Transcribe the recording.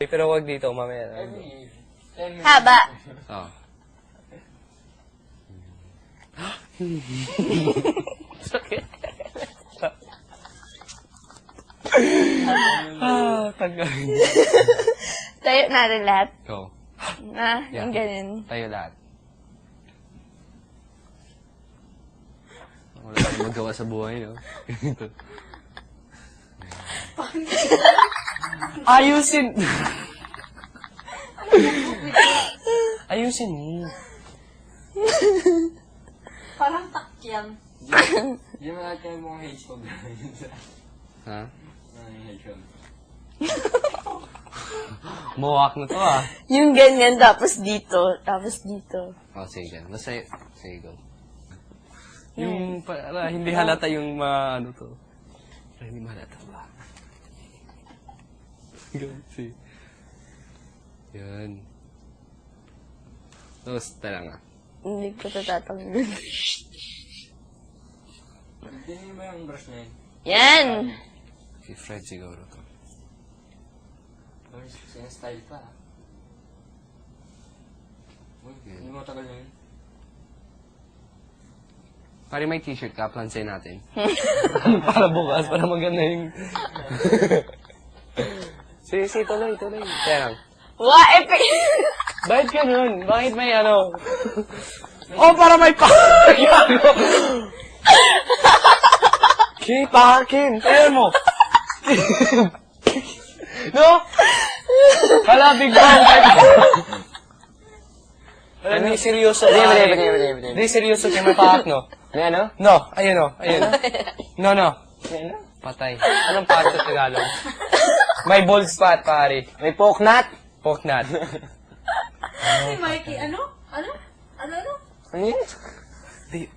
Pero wag dito, mamaya. Haba. Oh. Sakit. Tagal. Tayo natin lahat. Go. Na, yung ganun. Tayo lahat. Wala tayong magawa sa buhay, no? Ayusin! Ayusin mo. Parang takyang. Hindi mo natin yung mga hedgehog. Ha? Yung hedgehog. Mohawk na to, ah. Yung ganyan, tapos dito. Tapos dito. Oh, sige. Basta, sige, go. Yung, para hindi halata yung ano to. Para hindi mahalata ba? Go, sige. Yan. Tapos, tala nga. Hindi ko tatatanggal. Hindi mo yung brush na yun. Yan! Si Fred siguro to. Same style pa. Uy, hindi mo tagal na yun. Pare may t-shirt ka, plansay natin. Para bukas, para maganda yung... sige, tuloy. Kaya lang. Wow, epic! Bakit ganun? Bakit may ano? Oh, para may Kim, tayo mo. No? Hala, big bang. Wala, hindi seryoso. Hindi seryoso kayo may paak, no? May ano? No, ayun. No. Patay. Anong paak sa Tagalog? May bald spot, pare. May poke nut? Poke nut. Si Mikey, ano? Ano? Ano yun? Di,